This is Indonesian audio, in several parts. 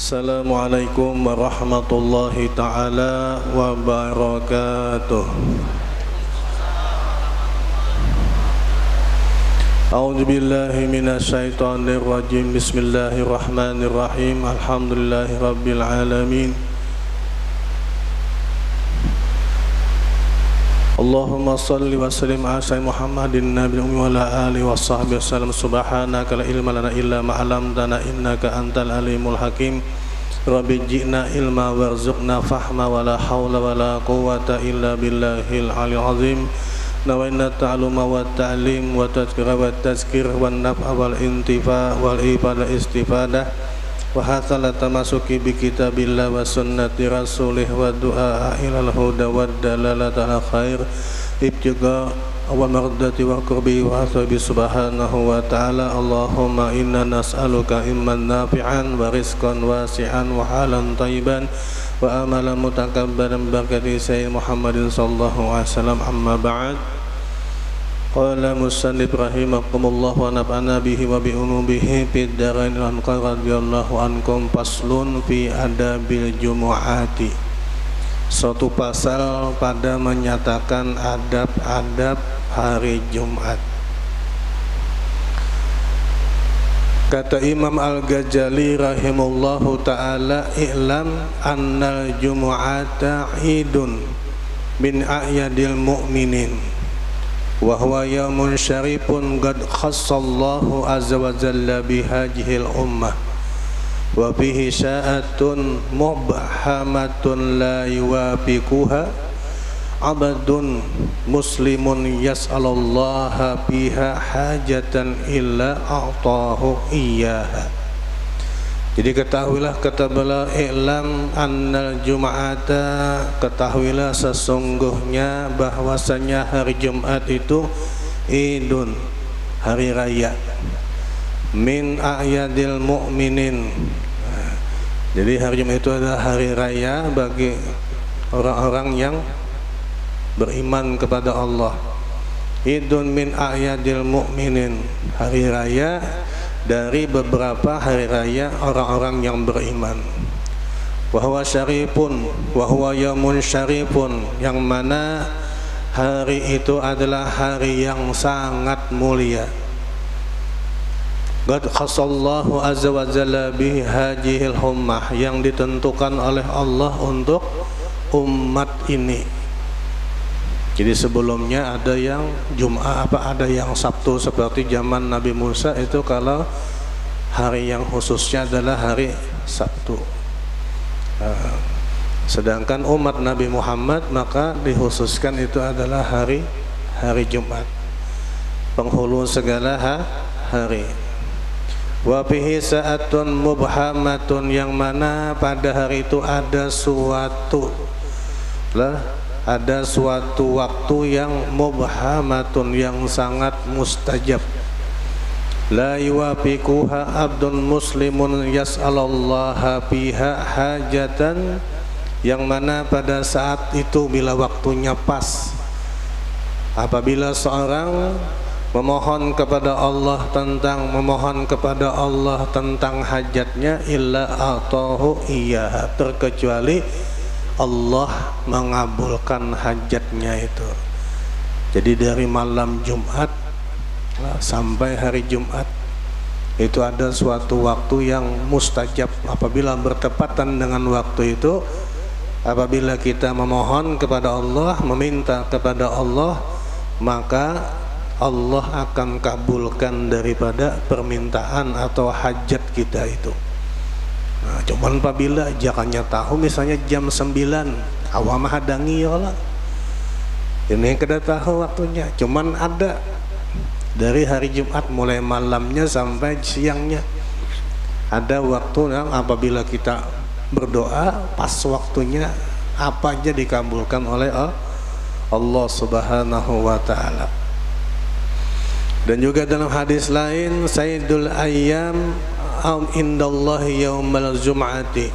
Assalamualaikum warahmatullahi ta'ala wabarakatuh. A'udzu billahi minasyaitonir rajim. Bismillahirrahmanirrahim. Alhamdulillahi rabbil alamin. Allahumma salli wa sallim ala sayyidina Muhammadin nabiyil ummi wa ala alihi washabbihi wasallam. Subhanaka la ilma lana illa ma 'allamtana innaka antal alimul hakim. Rabbi ji'na ilma warzuqna fahma wa la haula wa la quwwata illa billahil aliyil azim. Nawaina ta'alluma wa ta'lim wa tadhkira wa tazkir wa naf'a wal intifa wal ibadah istifadah wa hasala tamasuki bi kitabillah wa sunnati rasulih wa du'a ilal huda wa dalalata ala khair ibtiga wa mardati wa qurbi wa hasabi subhanahu wa ta'ala. Allahumma inna nas'aluka ilman nafi'an wa rizqan wasi'an wa halan tayyiban wa amalan mutakabbaran barakati sayyid Muhammadin sallallahu alaihi wasallam. Amma ba'd. Qala musannif rahimakumullah wa nafa'ana bihi wa bi ulumihi fid dharain anqa radhiyallahu ankum. Faslun fi adabil jumu'ati. Suatu pasal pada menyatakan adab-adab hari Jumat. Kata Imam Al-Ghazali rahimahullahu ta'ala, i'lam annal jumu'ata idun min a'yadil mu'minin wa huwa yaumun syarifun qad khassallahu azza wa jalla bihajihil ummah wa fihi sya'atun mubhamatun la yuwafiquha abadun muslimun yas'alullaha biha hajatan illa a'tahu iyyaha. Jadi ketahuilah, kata beliau, i'lam annal jum'ata, ketahuilah sesungguhnya bahwasanya hari Jumat itu idun, hari raya, min a'yadil mu'minin. Jadi hari Jumat itu adalah hari raya bagi orang-orang yang beriman kepada Allah. Idun min a'yadil mu'minin, hari raya dari beberapa hari raya orang-orang yang beriman. Wa huwa syarifun, wa huwa yaumun syarifun, yang mana hari itu adalah hari yang sangat mulia. Qad khassallahu azza wa jalla bihi hajihil ummah, yang ditentukan oleh Allah untuk umat ini. Jadi sebelumnya ada yang Jumat, ada yang Sabtu seperti zaman Nabi Musa itu, kalau hari yang khususnya adalah hari Sabtu. Sedangkan umat Nabi Muhammad maka dikhususkan itu adalah hari Jumat, penghulu segala hari. Wa fihi sa'atun mubhamatun, yang mana pada hari itu ada suatu waktu yang mubhamatun, yang sangat mustajab. La yuwafiquha abdun muslimun yas'alallaha biha hajatan, yang mana pada saat itu bila waktunya pas, apabila seorang memohon kepada Allah tentang hajatnya, illa atahu iyyaha, terkecuali Allah mengabulkan hajatnya itu. Jadi dari malam Jumat sampai hari Jumat itu ada suatu waktu yang mustajab. Apabila bertepatan dengan waktu itu, apabila kita memohon kepada Allah, meminta kepada Allah, maka Allah akan kabulkan daripada permintaan atau hajat kita itu. Nah, cuman apabila jangannya tahu, misalnya jam 9 awam hadangi ya Allah, ini kada tahu waktunya, cuman ada dari hari Jumat mulai malamnya sampai siangnya ada waktu yang apabila kita berdoa pas waktunya, apa aja dikabulkan oleh Allah subhanahu wa ta'ala. Dan juga dalam hadis lain, sayyidul ayyam indallahi yaumal jum'ati,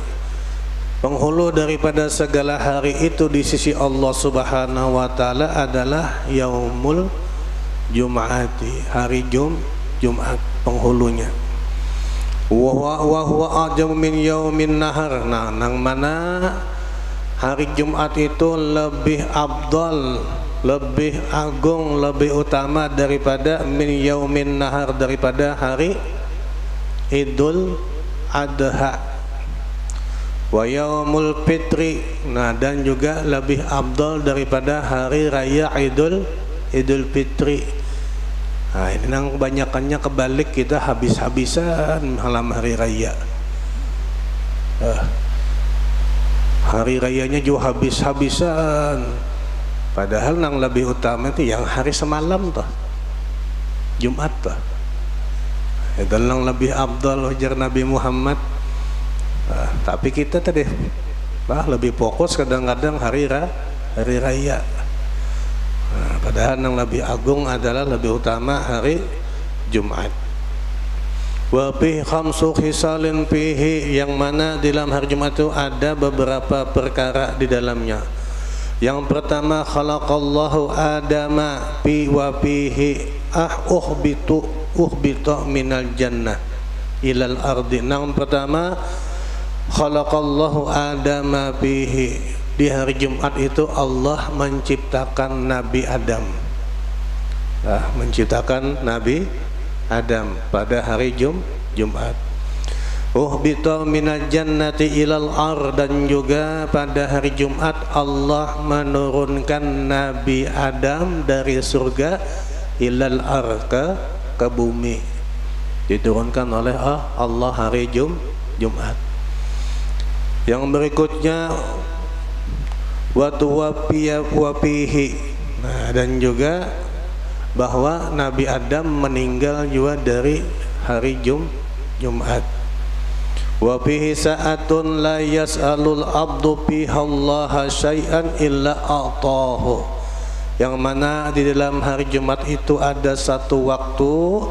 penghulu daripada segala hari itu di sisi Allah subhanahu wa ta'ala adalah yaumul jum'ati, hari Jumat penghulunya. wa huwa a'zamu min yaumin nahar. Nah, nang mana hari Jumat itu lebih afdal, lebih agung, lebih utama daripada min yaumin nahar, daripada hari Idul Adha. Wa yaumul fitri. Nah, dan juga lebih afdal daripada hari raya Idul Fitri. Nah, ini nang kebanyakannya kebalik, kita habis-habisan malam hari raya. Hari rayanya juga habis-habisan. Padahal nang lebih utama itu yang hari semalam toh, Jumat toh. Itu nang lebih afdal ujar Nabi Muhammad. Tapi kita tadi lebih fokus kadang-kadang hari raya. Padahal yang lebih agung adalah lebih utama hari Jumat. Wa fi khamsu khisalin fihi, yang mana di dalam hari Jumat itu ada beberapa perkara di dalamnya. Yang pertama, khalaqallahu adama fi wa fihi uhbitu minal jannah ilal ardi. Yang pertama, khalaqallahu adama fihi, di hari Jumat itu Allah menciptakan Nabi Adam. Menciptakan Nabi Adam pada hari Jumat. Uhbita minal jannati ilal ar, dan juga pada hari Jumat Allah menurunkan Nabi Adam dari surga ilal ar, ke bumi. Diturunkan oleh Allah hari Jumat. Yang berikutnya wafihi. Nah, dan juga bahwa Nabi Adam meninggal juga dari hari Jumat. Wa fihi sa'atun la yas'alul abdu fiha Allah syai'an illa a'tahu, yang mana di dalam hari Jumat itu ada satu waktu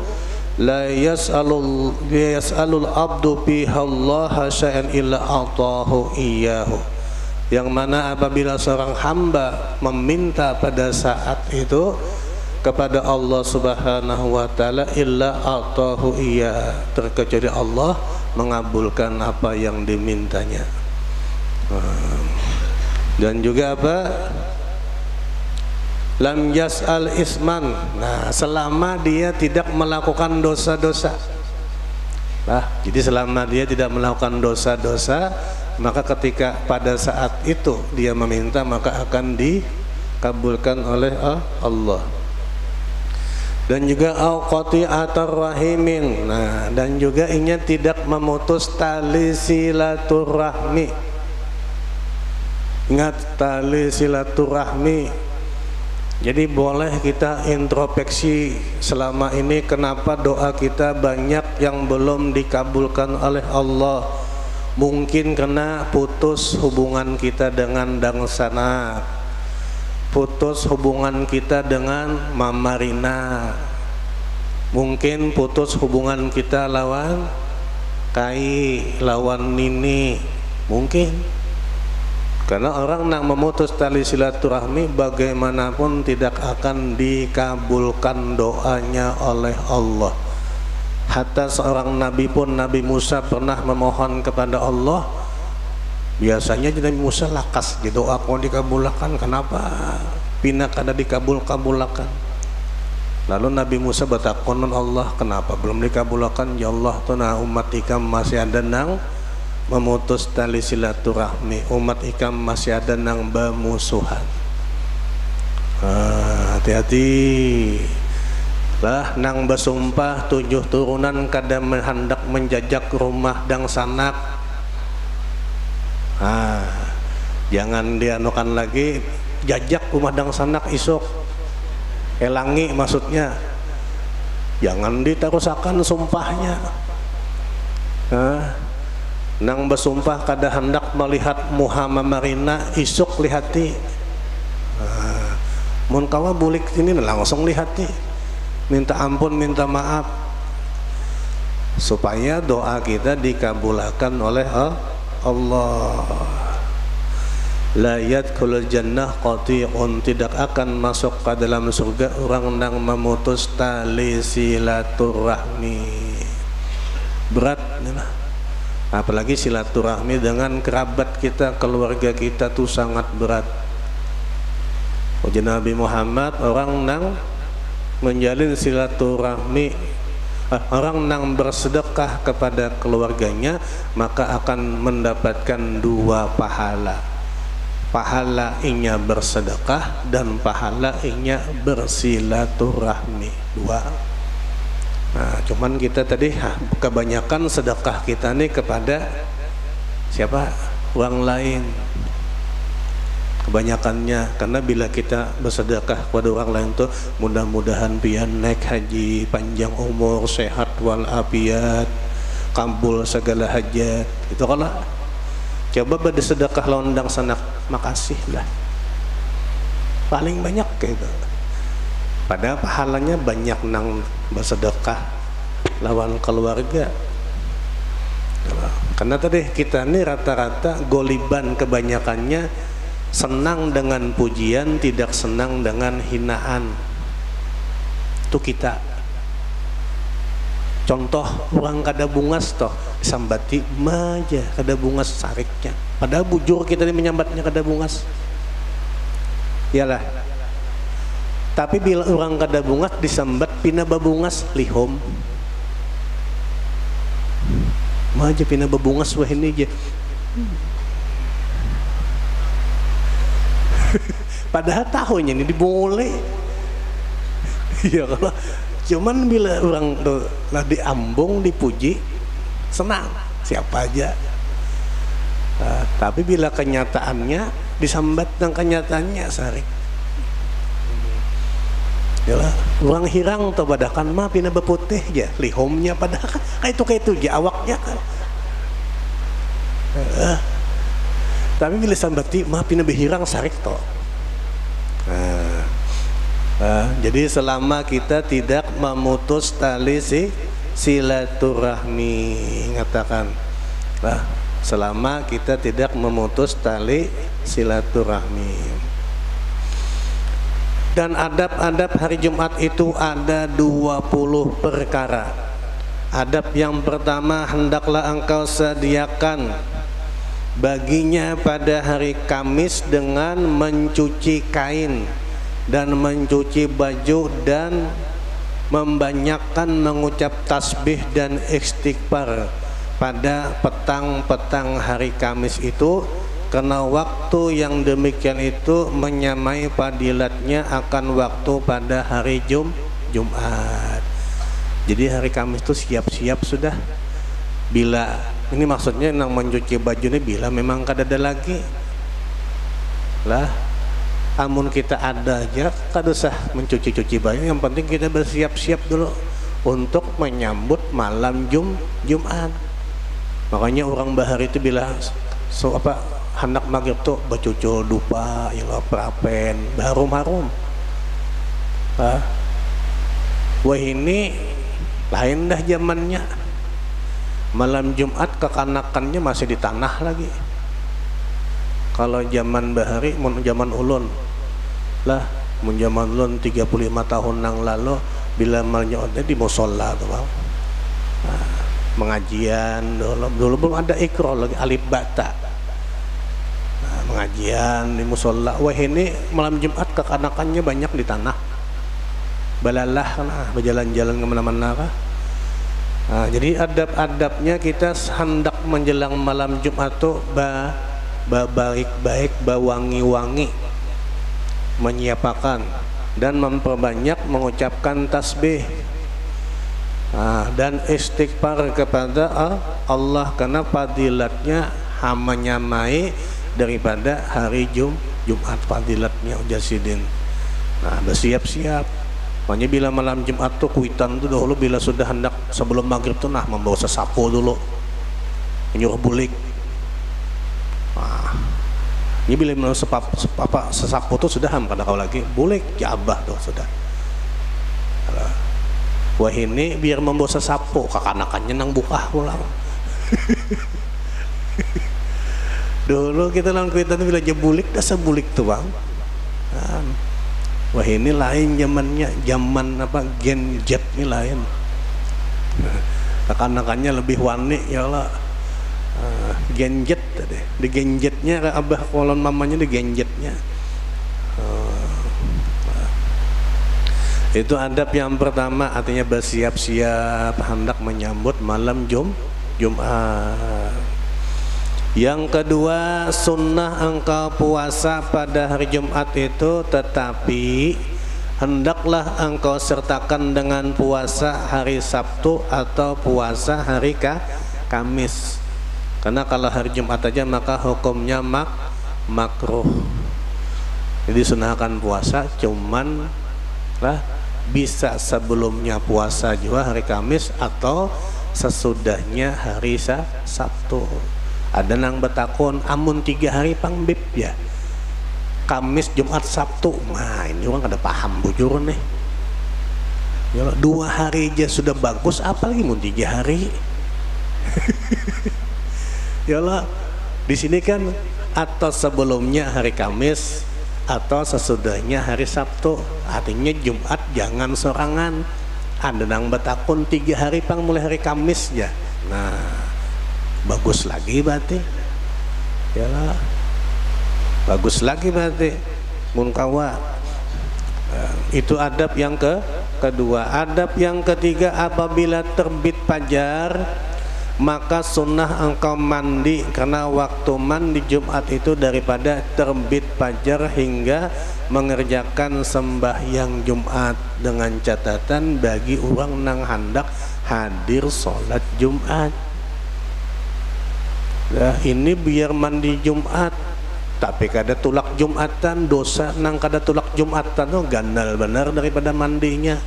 la yas'alul abdu fiha Allah syai'an illa a'tahu iyyahu, yang mana apabila seorang hamba meminta pada saat itu kepada Allah Subhanahu wa taala illa a'tahu iya, terkecuali Allah mengabulkan apa yang dimintanya. Dan juga apa? Lam yas'al isman. Nah, selama dia tidak melakukan dosa-dosa. Jadi selama dia tidak melakukan dosa-dosa, maka ketika pada saat itu dia meminta, maka akan dikabulkan oleh Allah. Dan juga qati'atur rahimin. Nah, dan juga ini tidak memutus tali silaturahmi. Ingat tali silaturahmi. Jadi boleh kita introspeksi selama ini kenapa doa kita banyak yang belum dikabulkan oleh Allah. Mungkin karena putus hubungan kita dengan Dang Sanak, putus hubungan kita dengan Mama Rina, mungkin putus hubungan kita lawan Kai, lawan Nini, mungkin. Karena orang yang memutus tali silaturahmi bagaimanapun tidak akan dikabulkan doanya oleh Allah. Hatta seorang nabi pun, Nabi Musa pernah memohon kepada Allah. Biasanya Nabi Musa lakas di doa kau dikabulkan, kenapa pindah kada dikabulkan? Lalu Nabi Musa bertakon Allah, kenapa belum dikabulkan? Ya Allah, tuh nah umat ikam masih ada nang memutus tali silaturahmi, umat ikam masih ada nang bermusuhan. Hati-hati lah nang bersumpah 7 turunan kada hendak menjajak rumah Dang Sanak. Jangan dianukan lagi jajak rumah Dang Sanak isok, elangi maksudnya, jangan diterusakan sumpahnya. Nang bersumpah kada hendak melihat Muhammad Marina isuk lihati. Mun kawa bulik ini langsung lihati, minta ampun, minta maaf, supaya doa kita dikabulkan oleh Allah. La yadkhulul jannah qati'un, tidak akan masuk ke dalam surga orang yang memutus tali silaturahmi. berat nah. Apalagi silaturahmi dengan kerabat kita, keluarga kita tuh sangat berat. Uji Nabi Muhammad, orang nang menjalin silaturahmi, orang nang bersedekah kepada keluarganya maka akan mendapatkan 2 pahala. Pahala inya bersedekah dan pahala inya bersilaturahmi, 2. Nah, cuman kita tadi kebanyakan sedekah kita nih kepada siapa? Orang lain. Kebanyakannya, karena bila kita bersedekah kepada orang lain tuh mudah-mudahan pian naik haji, panjang umur, sehat walafiat, kabul segala hajat. Itu kalau coba bersedekah londang sanak makasih lah. Paling banyak gitu. Padahal pahalanya banyak nang bersedekah lawan keluarga. Karena tadi kita ini rata-rata goliban kebanyakannya senang dengan pujian, tidak senang dengan hinaan. Itu kita. Contoh orang kada bungas toh sambati maja kada bungas sariknya. Padahal bujur kita ini menyambatnya kada bungas. Iyalah. Tapi bila orang kada bungas disambat pina babungas lihom. Maja pina babungas wah ini aja. Padahal tahunya ini dibole. Ya kalau cuman bila orang lah diambung dipuji senang siapa aja. Tapi bila kenyataannya disambat dengan kenyataannya sarik. Yalah, orang hirang atau badakan mah pina beputih aja lihomnya padahal kayak itu aja awaknya kan. Tapi bila sambati mah pina behirang sarik toh. Jadi selama kita tidak memutus tali silaturahmi, ngatakan selama kita tidak memutus tali silaturahmi. Dan adab-adab hari Jumat itu ada 20 perkara. Adab yang pertama, hendaklah engkau sediakan baginya pada hari Kamis dengan mencuci kain dan mencuci baju dan membanyakkan mengucap tasbih dan istighfar pada petang-petang hari Kamis itu, karena waktu yang demikian itu menyamai fadilatnya akan waktu pada hari Jumat. Jadi hari Kamis itu siap-siap sudah. Bila ini maksudnya yang mencuci baju ini bila memang kada ada lagi lah, amun kita ada aja kada usah mencuci-cuci baju, yang penting kita bersiap-siap dulu untuk menyambut malam Jumat. Makanya orang bahar itu bila hendak maghrib tuh bercucul dupa, ya prapen, harum-harum. Wah ini lain dah zamannya. Malam Jumat kekanakannya masih di tanah lagi. Kalau zaman bahari, zaman ulun lah, zaman ulun 35 tahun yang lalu bila malamnya di musola tuh bang. Mengajian dulu belum ada ikro lagi alif bata. Pengajian di musola. Wah ini malam Jumat kekanakannya banyak di tanah. Balalah berjalan-jalan kemana-mana kah. Jadi adab-adabnya kita hendak menjelang malam Jumat tuh baik-baik, wangi-wangi, menyiapkan dan memperbanyak mengucapkan tasbih dan istighfar kepada Allah, karena fadilatnya menyamai daripada hari Jumat fadilatnya ujasidin. Nah bersiap-siap. Makanya bila malam Jumat tuh kuitan tuh dahulu bila sudah hendak sebelum maghrib tuh membawa sesapu dulu, menyuruh bulik. Ini bila menurut sesapu tuh sudah kada kau lagi bulik jabah tuh sudah. Wah ini biar membawa sesapu kekanakannya nang buka pulang. Dulu kita lang kuitan bila jebulik dah sebulik tuh bang. Wah ini lain zamannya, zaman Gen Z ini lain. Anak-anaknya lebih wani ya Allah. Genjet tadi, di genjetnya abah kolon mamanya di genjetnya. Itu adab yang pertama, artinya bersiap-siap hendak menyambut malam Jumat. Yang kedua, sunnah engkau puasa pada hari Jumat itu, tetapi hendaklah engkau sertakan dengan puasa hari Sabtu atau puasa hari Kamis. Karena kalau hari Jumat aja maka hukumnya makruh. Jadi sunahkan puasa, cuman lah bisa sebelumnya puasa juga hari Kamis atau sesudahnya hari Sabtu. Ada nang betakun amun 3 hari pangbib ya, Kamis, Jumat, Sabtu. Nah ini orang kada paham bujur nih ya, 2 hari aja sudah bagus, apalagi mau 3 hari. Ya Allah, di sini kan atau sebelumnya hari Kamis atau sesudahnya hari Sabtu, artinya Jumat jangan sorangan. Ada nang betakun 3 hari pang mulai hari Kamis ya. Nah bagus lagi berarti ya lah, bagus lagi berarti mun kawa. Itu adab yang kedua. Adab yang ketiga, apabila terbit fajar maka sunnah engkau mandi, karena waktu mandi Jumat itu daripada terbit fajar hingga mengerjakan sembahyang Jumat, dengan catatan bagi orang nang hendak hadir sholat Jumat. Nah ini biar mandi Jumat tapi kada tulak Jumatan, dosa nang kada tulak Jumatan tuh gandal benar daripada mandinya.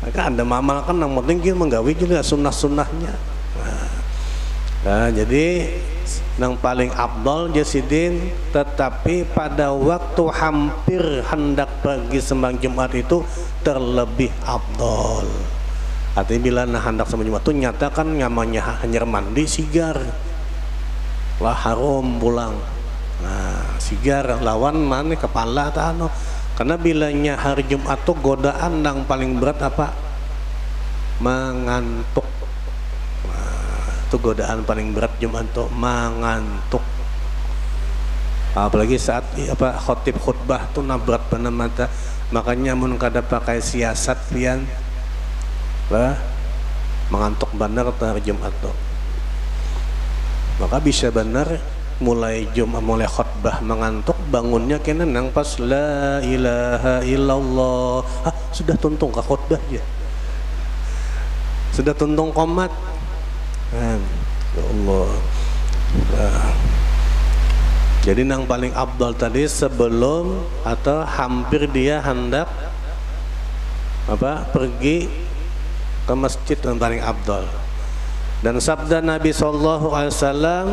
Maka anda mamalkan yang penting kita menggawi juga sunnah-sunnahnya. Nah, jadi yang paling abdol jasidin, tetapi pada waktu hampir hendak pergi sembang Jumat itu terlebih abdol. Artinya bila hendak sembang Jumat itu nyatakan namanya hanya mandi sigar lah harum pulang. Nah sigar lawan mana kepala tano. Karena bilanya hari Jumat tuh godaan yang paling berat apa? Mengantuk. Nah, itu godaan paling berat Jumat tuh mengantuk. Apalagi saat apa khotib khutbah tuh nabrak benar mata. Makanya mun kada pakai siasat pian lah mengantuk benar hari Jumat tuh. Maka bisa benar mulai Jumat, mulai khutbah mengantuk, bangunnya kena nang pas la ilaha illallah. Sudah tuntung ke khutbah ya, sudah tuntung qomat kan, ya Allah. Jadi nang paling abdal tadi sebelum atau hampir dia hendak apa pergi ke masjid yang paling abdal. Dan sabda Nabi sallallahu alaihi wasallam,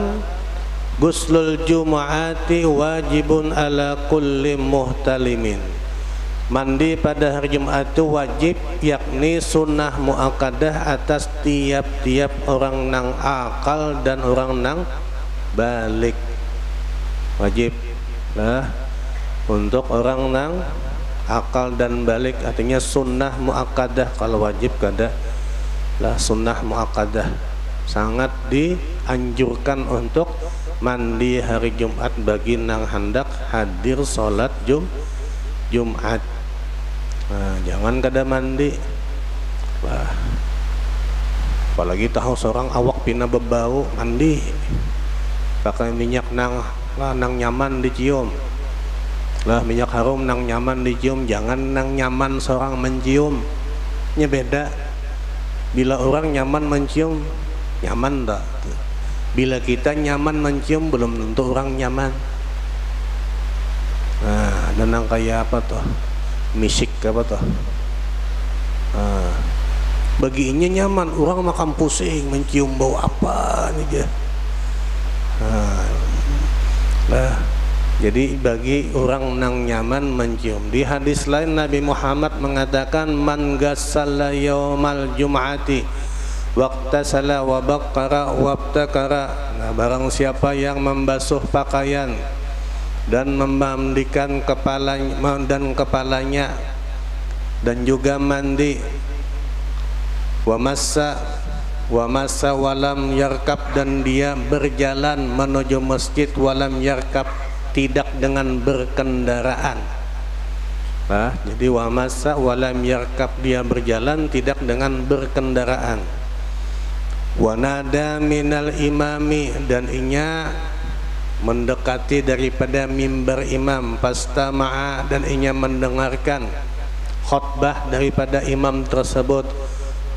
Guslul Jumu'ati wajibun ala kulli muhtalimin. Mandi pada hari Jumat itu wajib, yakni sunnah muakkadah atas tiap-tiap orang nang akal dan orang nang balik. Wajib lah untuk orang nang akal dan balik, artinya sunnah muakkadah. Kalau wajib kada lah sunnah muakkadah. Sangat dianjurkan untuk mandi hari Jumat bagi nang hendak hadir sholat Jumat. Nah, jangan kada mandi. Wah, apalagi tahu seorang awak pina bebau mandi pakai minyak nang nyaman dicium. Lah minyak harum nang nyaman dicium, jangan nang nyaman seorang mencium. Nya beda. Bila orang nyaman mencium, nyaman tak? Bila kita nyaman mencium, belum tentu orang nyaman. Nah, dan yang kayak apa tuh? Misik apa tuh? Nah, baginya nyaman, orang makan pusing mencium bau apa nih dia. Nah, jadi bagi orang nang nyaman mencium. Di hadis lain Nabi Muhammad mengatakan, man ghassala yaumal jum'ati waqtasala wa baqqara wabtakara. Nah, barang siapa yang membasuh pakaian dan memandikan kepalanya dan juga mandi, wa massa walam yarkab, dan dia berjalan menuju masjid walam yarkab, tidak dengan berkendaraan. Jadi wa massa walam yarkab, dia berjalan tidak dengan berkendaraan. Wa nada minal imami, dan inya mendekati daripada mimbar imam. Fastama'a, dan inya mendengarkan khutbah daripada imam tersebut.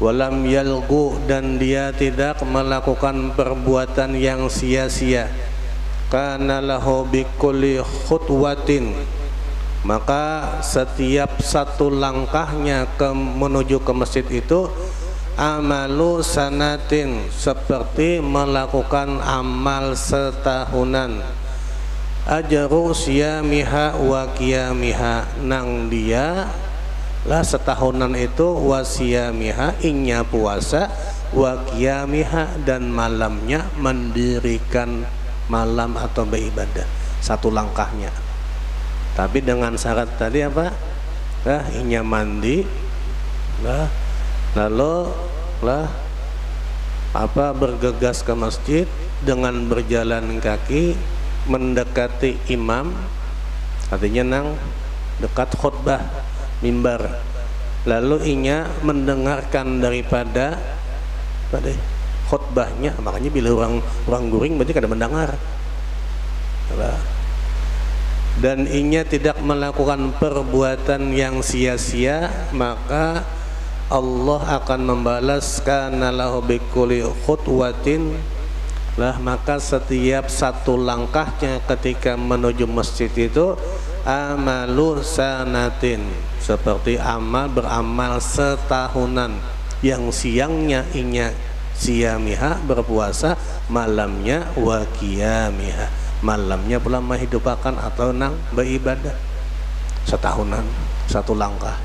Walam yalgu, dan dia tidak melakukan perbuatan yang sia-sia. Kana lahu bikulli khutwatin, maka setiap satu langkahnya menuju ke masjid itu amalu sanatin, seperti melakukan amal setahunan. Ajru siyamiha wa qiyamiha, nang dia lah setahunan itu wasiyamiha, inya puasa, wa qiyamiha, dan malamnya mendirikan malam atau beribadah. Satu langkahnya, tapi dengan syarat tadi apa? Inya mandi, lalu bergegas ke masjid dengan berjalan kaki mendekati imam, artinya nang dekat khutbah mimbar, lalu inya mendengarkan daripada khutbahnya. Makanya bila orang guring berarti kada mendengar. Dan inya tidak melakukan perbuatan yang sia-sia, maka Allah akan membalas kana lahu bikulli khutwatin, maka setiap satu langkahnya ketika menuju masjid itu amalu sanatin, seperti beramal setahunan. Yang siangnya inya siyamiha, berpuasa, malamnya wa qiyamiha, malamnya pula menghidupakan atau nang beribadah. Setahunan, satu langkah.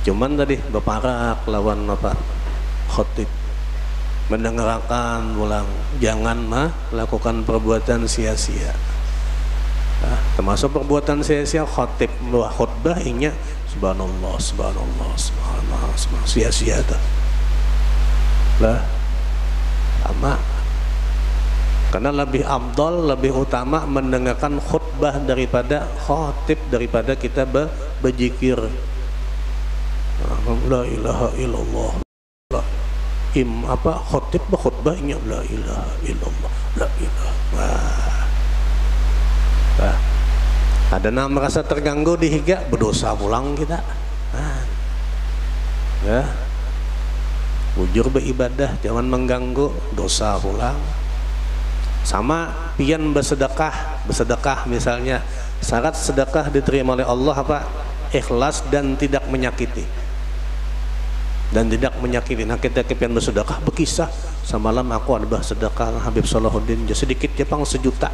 Cuman tadi beparak lawan khotib, mendengarkan ulang, jangan melakukan perbuatan sia-sia. Termasuk perbuatan sia-sia khotib khutbah inya subhanallah subhanallah subhanallah, sia-sia tuh sama. Karena lebih afdal, lebih utama mendengarkan khutbah daripada khotib, daripada kita berzikir la ilaha illallah. Khotib khutbahnya la ilaha illallah, la ilaha. Ada merasa terganggu di higa, berdosa pulang kita. Bujur beribadah, jangan mengganggu, dosa pulang. Sama pian bersedekah misalnya, syarat sedekah diterima oleh Allah ikhlas dan tidak menyakiti. Nah kita pian bersedekah, berkisah semalam aku ada bersedekah Habib Salahuddin, sedikit Jepang 1 juta.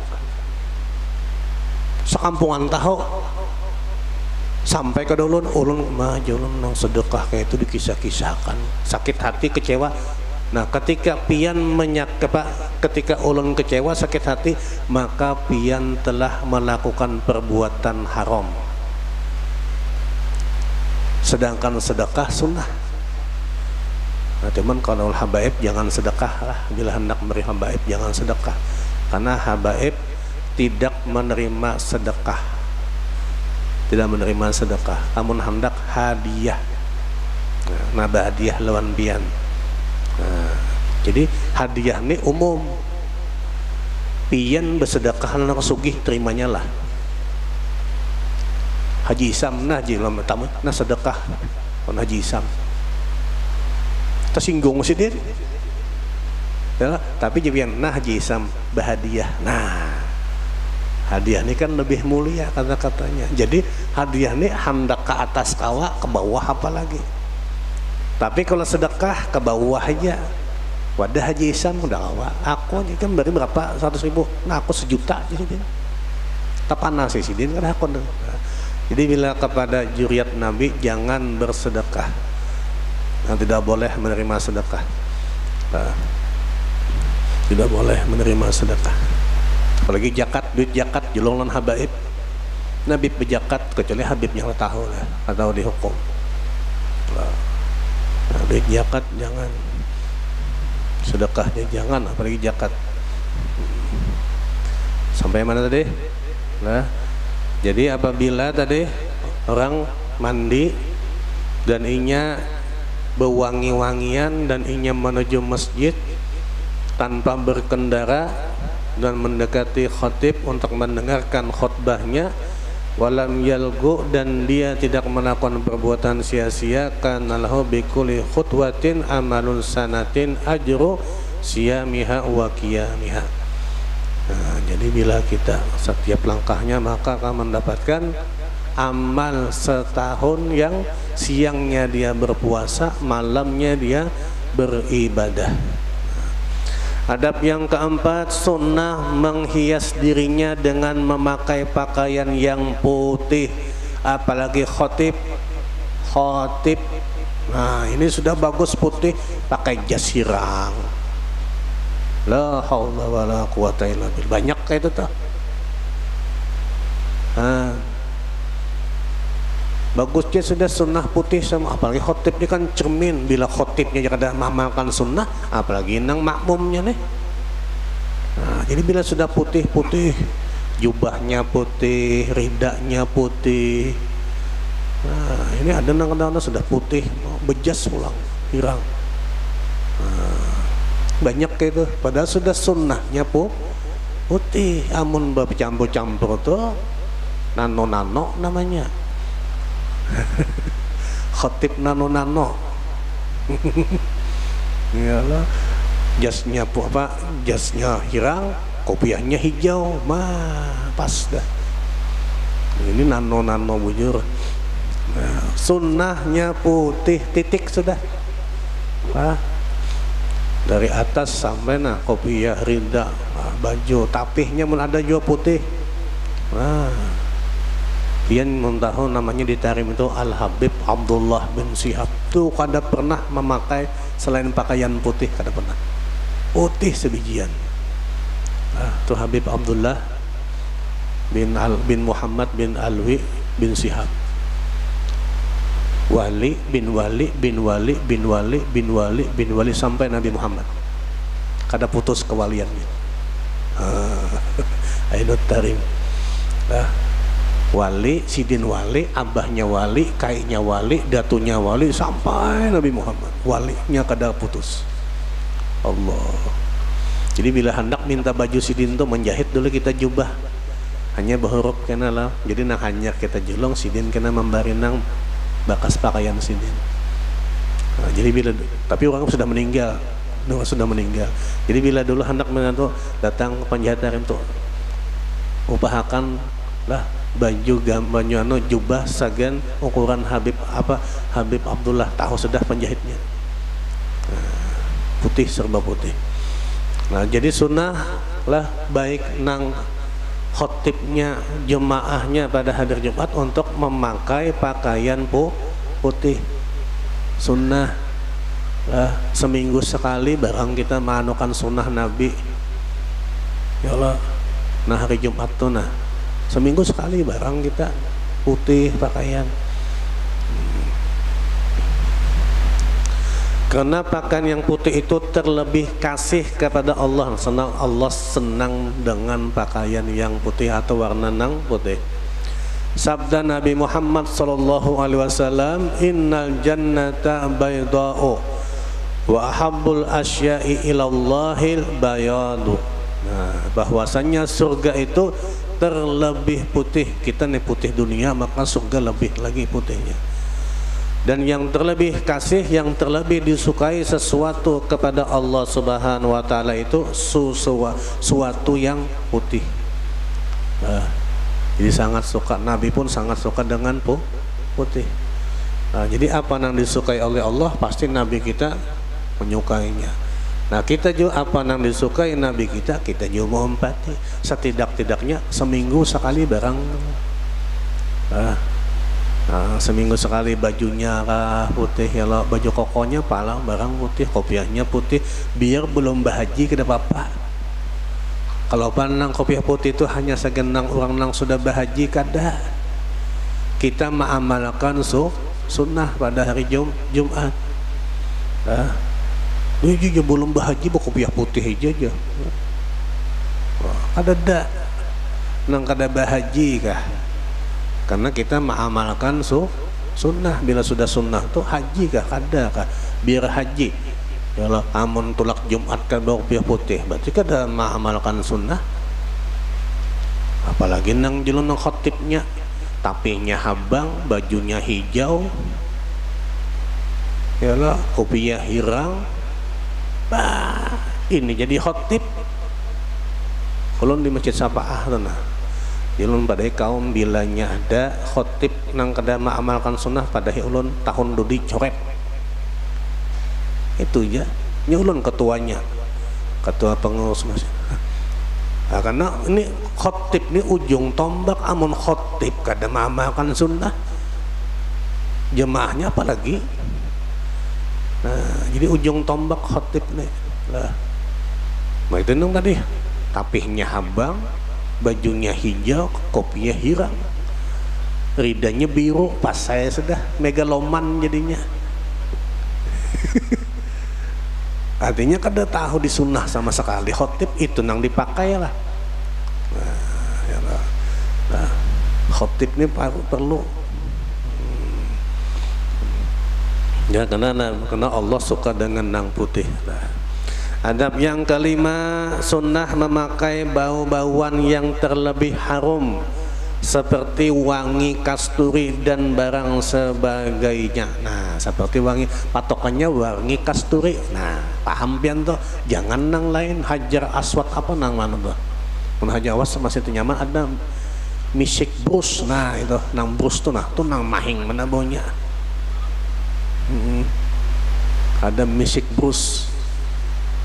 Sekampungan tahu sampai ke ulun nang sedekah kayak itu dikisah-kisahkan, sakit hati, kecewa. Nah ketika pian ketika ulun kecewa, sakit hati, maka pian telah melakukan perbuatan haram, sedangkan sedekah sunnah. Nah cuman kalau habaib jangan sedekah lah, bila hendak memberi habaib jangan sedekah, karena habaib tidak menerima sedekah, namun hendak hadiah. Nah hadiah lawan pian. Jadi hadiah ini umum, pian bersedekah nang sugih terimanya lah. Haji Isam sedekah kon Haji Isam tersinggung sih dia, tapi jabian Haji Isam berhadiah. Hadiah ini kan lebih mulia kata-katanya. Jadi hadiah ini hendak ke atas kawa, ke bawah apalagi. Tapi kalau sedekah ke bawah aja. Wadah Haji Isam udah kawa. Aku ini kan beri berapa 100.000. Nah aku 1 juta jadi. Tapana sih sidin kan aku. Jadi bila kepada juriat Nabi jangan bersedekah. Nah, tidak boleh menerima sedekah. Tidak boleh menerima sedekah. Apalagi zakat, duit zakat julung lan habaib. Nabi berzakat kecuali habibnya tahu lah atau dihukum. duit zakat jangan, sedekahnya jangan, apalagi zakat. Sampai mana tadi? Nah, jadi apabila tadi orang mandi dan inya berwangi-wangian dan inya menuju masjid tanpa berkendara dan mendekati khatib untuk mendengarkan khutbahnya, walam yalgu, dan dia tidak melakukan perbuatan sia-sia, kana lahu bikulli khutwatin amalun sanatin ajru siyamiha wa qiyamiha. Nah, jadi bila kita setiap langkahnya maka akan mendapatkan amal setahun yang siangnya dia berpuasa, malamnya dia beribadah. Adab yang keempat, sunnah menghias dirinya dengan memakai pakaian yang putih, apalagi khotib. Nah, ini sudah bagus putih, pakai jas hirang. La haula wala quwata illa billah. Banyak kayak itu tuh. Bagusnya sudah sunnah putih sama, apalagi khotib ini kan cermin. Bila khotibnya kada mengamalkan sunnah, apalagi nang makmumnya nih. Nah, jadi bila sudah putih-putih, jubahnya putih, ridanya putih. Nah, ini ada nang sudah putih, bejas pulang, hirang. Nah, banyak kayak itu. Padahal sudah sunnahnya putih. Amun bercampur-campur tuh nano-nano namanya. Khotib nano-nano. Iyalah, jasnya apa? Jasnya hirang, kopiahnya hijau, mah pas dah. Ini nano-nano bujur. Nah, sunnahnya putih titik sudah. Dari atas sampai kopiah, rida, baju, tapihnya pun ada juga putih. Pian muntahu namanya di Tarim itu Al-Habib Abdullah bin Syihab tuh kada pernah memakai selain pakaian putih, kada pernah putih sebijian. Tuh Habib Abdullah bin Muhammad bin Alwi bin Syihab, Wali bin Wali bin Wali bin Wali bin Wali bin Wali sampai Nabi Muhammad, kada putus kewaliannya. Ainut Tarim. Wali, sidin wali, abahnya wali, kainya wali, datunya wali, sampai Nabi Muhammad. Walinya kada putus. Allah. Jadi bila hendak minta baju sidin tuh menjahit dulu kita jubah. Hanya berhuruf kena lah. Jadi nak hanya kita julung sidin kena membari nang bakas pakaian sidin. Nah, jadi bila tapi orang sudah meninggal. Jadi bila dulu hendak menantu datang penjahat Tarim tuh upahakan lah baju jubah sagan ukuran Habib Abdullah, tahu sudah penjahitnya. Putih, serba putih. Nah, jadi sunnah lah baik nang khotibnya, jemaahnya pada hari Jumat untuk memakai pakaian putih. Sunnah lah seminggu sekali barang kita manukan sunnah Nabi. Ya Allah, nah hari Jumat tuh seminggu sekali barang kita putih pakaian. Karena pakaian yang putih itu terlebih kasih kepada Allah. Allah senang dengan pakaian yang putih atau warna nang putih. Sabda Nabi Muhammad sallallahu alaihi wasallam, innal jannata bayda'u wa ahabbul asya'i ilallahil bayadu. Nah, bahwasannya surga itu terlebih putih. Kita nih putih dunia, maka surga lebih lagi putihnya. Dan yang terlebih kasih, yang terlebih disukai sesuatu kepada Allah Subhanahu wa taala itu suatu yang putih. Jadi sangat suka, Nabi pun sangat suka dengan putih. Jadi apa yang disukai oleh Allah pasti Nabi kita menyukainya. Nah, kita juga apa yang disukai Nabi kita juga mau empati. Setidak-tidaknya seminggu sekali barang. Seminggu sekali bajunya putih, ya lo, baju kokonya pala barang putih, kopiahnya putih, biar belum bahaji kada apa-apa. Kalau panang kopiah putih itu hanya segenang orang yang sudah bahaji, kada. Kita mengamalkan sunnah pada hari Jumat. Dia belum bahaji kopiah putih aja. Ada dak nang kada bahaji kah? Karena kita mengamalkan sunnah. Bila sudah sunnah tuh haji kah? Kada kah? Biar haji. Kalau amun tulak Jumat kan kopiah putih, berarti kada mengamalkan sunnah. Apalagi nang jelun nang khotibnya, tapinya habang, bajunya hijau, yalah kopiah hirang. Bah, ini jadi khotib. Kalau di masjid Sapaah tuh nah, ulun pada kaum bilanya ada khotib nang kada mengamalkan sunnah pada ulun tahun dudi coret. Itu ya, ini ulun ketuanya, ketua pengurus masjid. Nah, karena ini khotib ini ujung tombak, amun khotib kada mengamalkan sunnah, jemaahnya apalagi. Nah, jadi ujung tombak khotib nih lah. Nah itu nung tadi, tapihnya habang, bajunya hijau, kopinya hirang, ridanya biru, pas saya sudah megaloman jadinya. Artinya kada tahu disunnah sama sekali. Khotib itu nang dipakai lah. Nah, ya lah. Nah, khotib ini perlu. Ya karena Allah suka dengan nang putih. Nah. Adab yang kelima, sunnah memakai bau-bauan yang terlebih harum seperti wangi kasturi dan barang sebagainya. Nah, seperti wangi, patokannya wangi kasturi. Nah, paham pian tuh, jangan nang lain hajar aswad apa nang mana tuh. Mun hajar aswad masih nyaman, ada misik brus. Nah, itu nang brus tuh, nah tuh nang mahing mana baunya. Ada misik brus.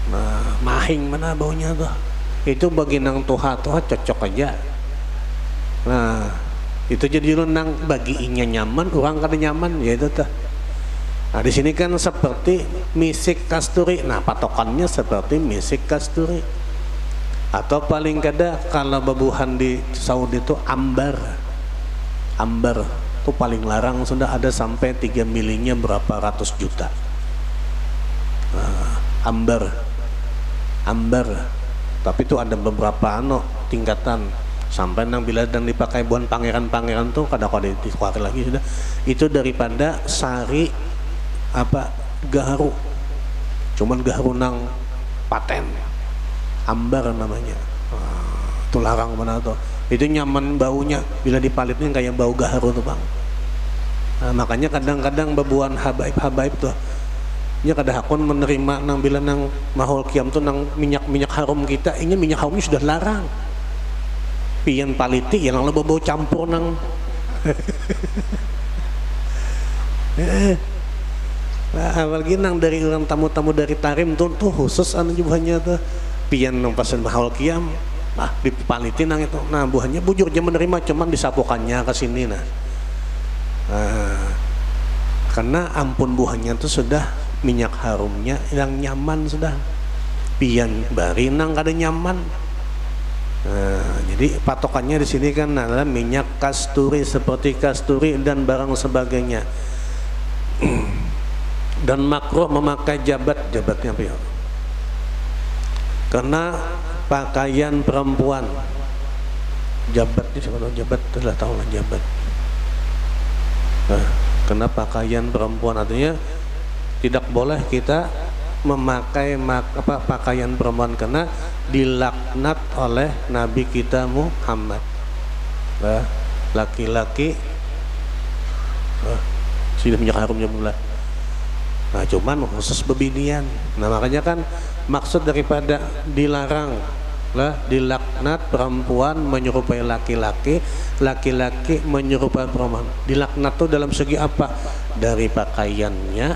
Nah, mahing mana baunya tuh. Itu bagi nang tuha-tuha cocok aja. Nah, itu jadi nang bagi inya nyaman, orang kada nyaman, ya itu tuh. Nah, di sini kan seperti misik kasturi. Nah, patokannya seperti misik kasturi. Atau paling kada kalau babuhan di Saudi itu ambar. Ambar itu paling larang, sudah ada sampai 3 milinya berapa ratus juta. Nah, ambar. Tapi itu ada beberapa tingkatan. Sampai nang bila dan dipakai buan pangeran-pangeran tuh kadang-kadang dikeluarin lagi sudah. Itu daripada sari apa gaharu. Cuman gaharu nang paten. Ambar namanya. Itu larang mana tuh. Itu nyaman baunya bila dipalitnya kayak bau gaharu tuh, Bang. Nah, makanya kadang-kadang bebuan habaib tuh. Nya kada hakun menerima nang bila nang mahol kiam tuh nang minyak harum kita. Ini minyak harumnya sudah larang. Pian paliti yang nang bau campur nang nah, apalagi nang dari orang tamu-tamu dari Tarim tuh khusus anu buahnya tuh pian nang pasen mahol kiam. Nah, dipaliti nang itu. Nah, buahnya bujur aja menerima, cuman disapukannya ke sini nah. Karena ampun buahnya itu sudah minyak harumnya yang nyaman sudah. Pian bari nang kada nyaman. Nah, jadi patokannya di sini kan adalah minyak kasturi seperti kasturi dan barang sebagainya. Dan makruh memakai jabatnya apa ya? Karena pakaian perempuan jabat ini siapa tahu jabat telah tahu lah jabat. Nah, karena pakaian perempuan artinya tidak boleh kita memakai pakaian perempuan karena dilaknat oleh Nabi kita Muhammad. Nah, laki-laki sudah minyak harumnya pula. Nah, cuman khusus bebinian. Nah, makanya kan maksud daripada dilarang lah dilaknat perempuan menyerupai laki-laki, laki-laki menyerupai perempuan. Dilaknat tuh dalam segi apa? Dari pakaiannya,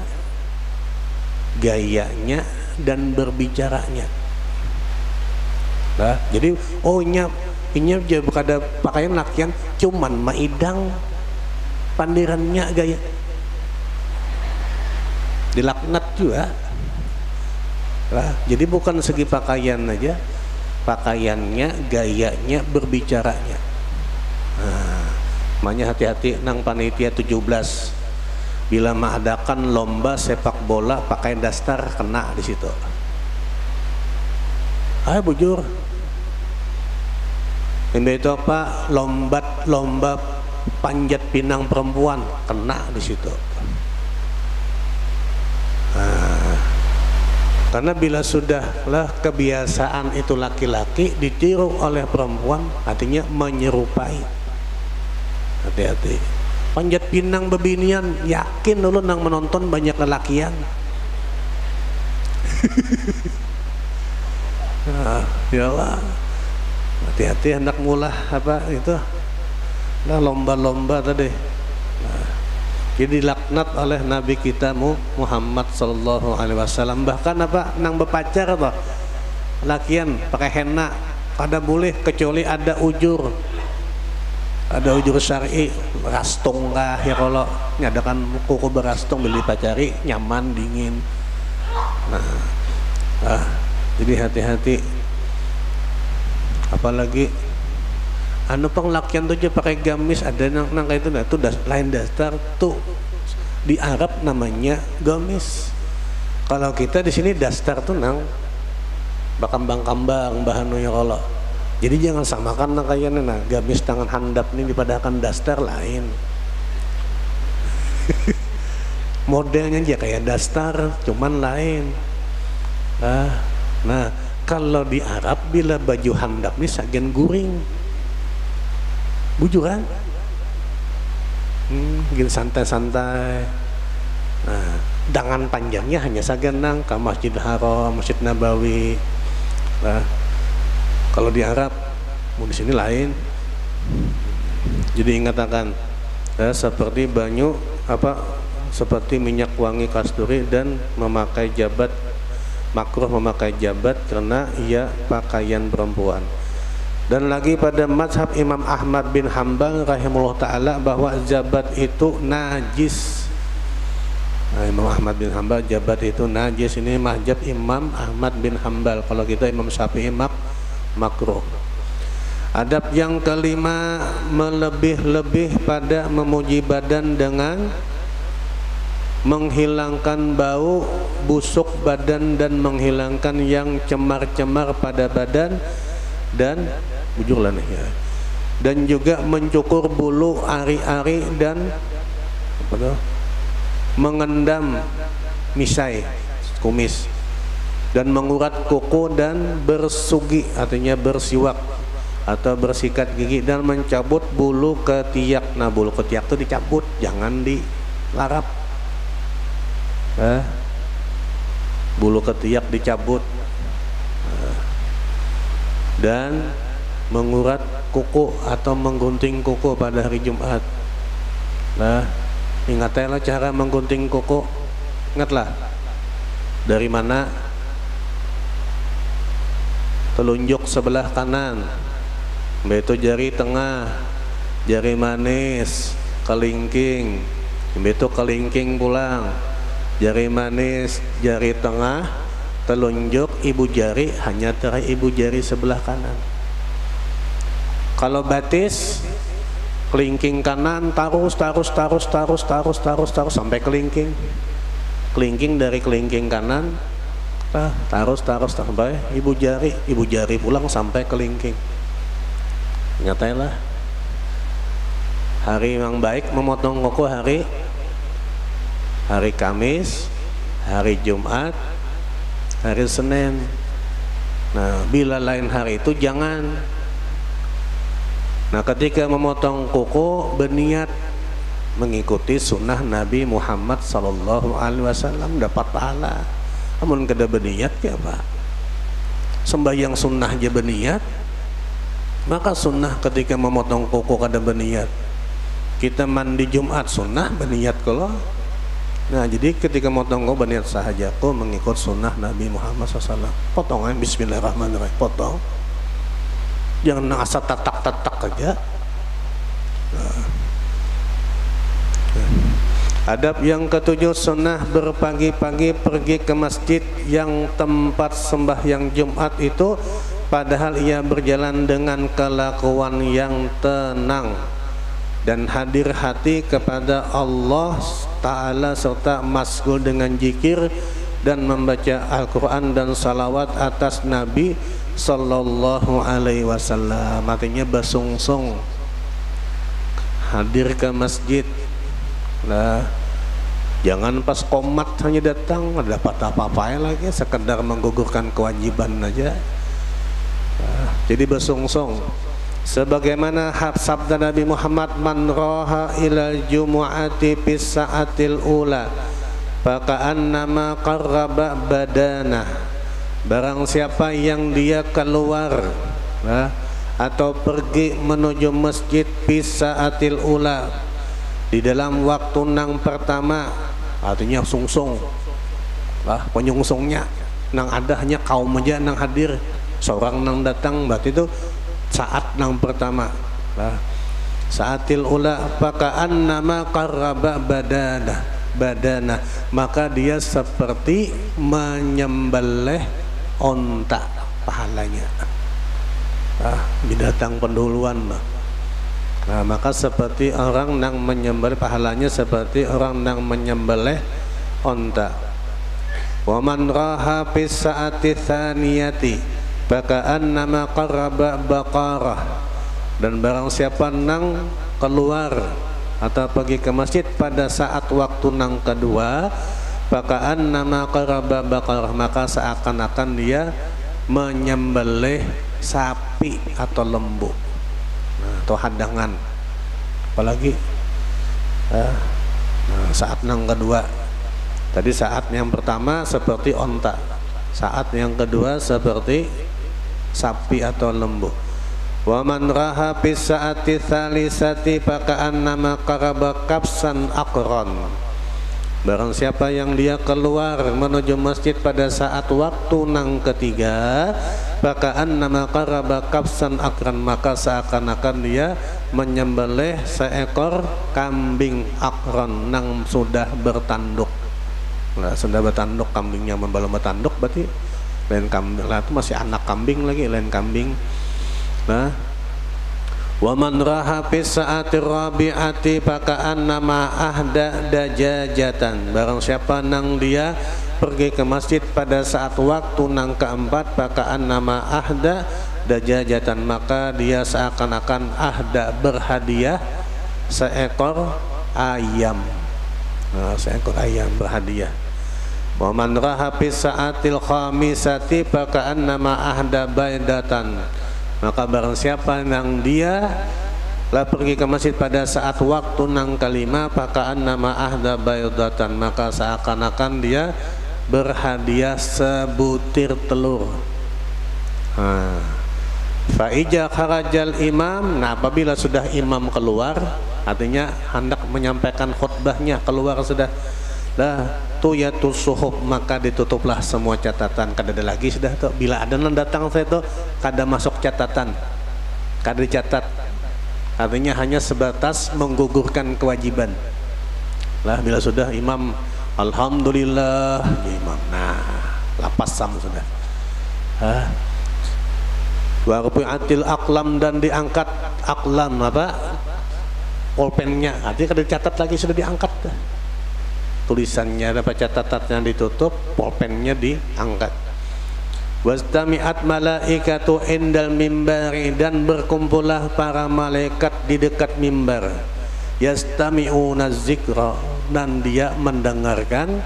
gayanya, dan berbicaranya. Nah, jadi ini pada pakaian lakian cuman maidang pandirannya gaya. Dilaknat juga. Nah, jadi bukan segi pakaian aja, pakaiannya, gayanya, berbicaranya. Nah, makanya hati-hati nang panitia 17 bila mengadakan lomba sepak bola pakai daster kena di situ. Ayo bujur. Ini itu apa? Lomba panjat pinang perempuan kena di situ. Nah, karena bila sudahlah kebiasaan itu laki-laki ditiru oleh perempuan, artinya menyerupai. Hati-hati. Panjat pinang bebinian, yakin dulu nang menonton banyak lelakian. Nah, yalah. Hati-hati hendak mulah apa itu. Nah, lomba-lomba tadi. Nah, jadi laknat oleh Nabi kita Muhammad sallallahu alaihi wasallam. Bahkan apa nang bepacar apa? Lakian pakai henna kada boleh kecuali ada ujur. Ada ujur syar'i, berastung kah ya, kalau nyadakan kuku berastung beli pacari nyaman dingin. Nah, jadi hati-hati. Apalagi anu penglakian tuh aja pakai gamis, ada nang kayak itu, nah itu lain dasar tuh di Arab namanya gamis. Kalau kita di sini dasar tuh nang bakambang-kambang bahan ya kalau. Jadi jangan samakan kayaknya nah gamis tangan handap ini dipadakan daster lain. Modelnya aja kayak daster cuman lain. Nah kalau di Arab bila baju handap ini sagian guring, bujuran, gini santai-santai. Nah tangan panjangnya hanya sagian nang ke Masjid Haram, Masjid Nabawi. Nah, kalau di Arab, mau di sini lain. Jadi ingatakan seperti banyu apa, seperti minyak wangi kasturi dan memakai jabat, makruh memakai jabat karena ia pakaian perempuan. Dan lagi pada mazhab Imam Ahmad bin Hanbal rahimahullah taala bahwa jabat itu najis. Nah, Imam Ahmad bin Hanbal jabat itu najis. Ini mazhab Imam Ahmad bin Hanbal. Kalau kita Imam Syafi'i makruh. Adab yang kelima, melebih-lebih pada memuji badan dengan menghilangkan bau busuk badan dan menghilangkan yang cemar-cemar pada badan dan bujurlah nih ya. Dan juga mencukur bulu ari-ari dan mengendam misai kumis dan mengurat kuku dan bersugi artinya bersiwak atau bersikat gigi dan mencabut bulu ketiak. Nah bulu ketiak itu dicabut, jangan dilarap. Bulu ketiak dicabut. Dan mengurat kuku atau menggunting kuku pada hari Jumat. Nah ingatlah cara menggunting kuku, ingatlah dari mana? Telunjuk sebelah kanan, itu jari tengah, jari manis, kelingking, itu kelingking pulang, jari manis, jari tengah, telunjuk, ibu jari hanya terakhir ibu jari sebelah kanan. Kalau batis, kelingking kanan tarus sampai kelingking. Kelingking dari kelingking kanan tarus sampai ibu jari pulang sampai kelingking. Nyatailah hari yang baik memotong kuku hari Kamis, hari Jumat, hari Senin. Nah bila lain hari itu jangan. Nah ketika memotong kuku berniat mengikuti sunnah Nabi Muhammad sallallahu alaihi wasallam dapat pahala. Namun kada berniat ya Pak, sembahyang sunnah aja berniat, maka sunnah ketika memotong kuku kada berniat. Kita mandi Jumat sunnah berniat kalau. Nah jadi ketika memotong kuku berniat sahaja aku mengikut sunnah Nabi Muhammad SAW. Potongan bismillahirrahmanirrahim, potong. Jangan asal tatak aja. Adab yang ketujuh, sunnah berpagi-pagi pergi ke masjid yang tempat sembahyang Jumat itu padahal ia berjalan dengan kelakuan yang tenang dan hadir hati kepada Allah Ta'ala serta masgul dengan zikir dan membaca Al-Quran dan salawat atas Nabi Sallallahu Alaihi Wasallam. Artinya bersungsung hadir ke masjid. Nah, jangan pas qomat hanya datang, ada dapat apa-apa lagi, sekedar menggugurkan kewajiban aja. Nah, jadi bersungsung. Sebagaimana sabda Nabi Muhammad, man roha ila jumu'ati fis sa'atil ula faka'annama qarraba badana. Barang siapa yang dia keluar atau pergi menuju masjid fis sa'atil ula, di dalam waktu nang pertama, artinya sungsung penyungsungnya nang ada hanya kaum aja nang hadir, seorang nang datang, berarti itu saat nang pertama. Saatil ula faka'annama qarraba badana, maka dia seperti menyembelih onta pahalanya. Binatang pendahuluan. Nah, maka seperti orang nang menyembelih, pahalanya seperti orang nang menyembelih onta. Wa man raha fis saati tsaniyati faka'annama qarraba baqarah, dan barang siapa nang keluar atau pergi ke masjid pada saat waktu nang kedua, faka'annama qarraba baqarah, maka seakan-akan dia menyembelih sapi atau lembu, atau hadangan. Apalagi saat nang kedua. Tadi saat yang pertama seperti onta, saat yang kedua seperti sapi atau lembu. Wa man raha fis saati tsalisati faka'annama qaraba kabsan aqran. Barang siapa yang dia keluar menuju masjid pada saat waktu nang ketiga, faka'annama qaraba kabsan aqran, maka seakan-akan dia menyembelih seekor kambing aqran nang sudah bertanduk. Nah, sudah bertanduk kambingnya, belum bertanduk berarti lain kambing lah, itu masih anak kambing lagi, lain kambing. Nah, wa man raha fis sa'ati rabi'ati faka'annama ahda dajajatan. Barang siapa nang dia pergi ke masjid pada saat waktu nang keempat, faka'annama ahda dajajatan, maka dia seakan-akan ahda berhadiah seekor ayam. Nah, seekor ayam berhadiah. Wa man raha fis sa'atil khamisati faka'annama ahda baidatan. Maka barang siapa yang dia lah pergi ke masjid pada saat waktu nang kelima, faka'annama ahda baidatan, maka seakan-akan dia berhadiah sebutir telur. Fa'ija kharajal imam. Nah, apabila sudah imam keluar, artinya hendak menyampaikan khutbahnya, keluar sudah tuyatus suhuf, maka ditutuplah semua catatan. Kada ada lagi sudah tuh. Bila ada yang datang saya tuh kada masuk catatan, kada dicatat. Artinya hanya sebatas menggugurkan kewajiban. Lah bila sudah imam alhamdulillah ya imam, nah lapas sam sudah. Wa rufi'atil aqlam, dan diangkat aqlam apa? Pulpennya, artinya kada dicatat lagi, sudah diangkat. Tulisannya dapat catatannya ditutup, pulpennya diangkat. Wastami'at malaikatu indal mimbari, dan berkumpullah para malaikat di dekat mimbar. Yastami'una zikra, dan dia mendengarkan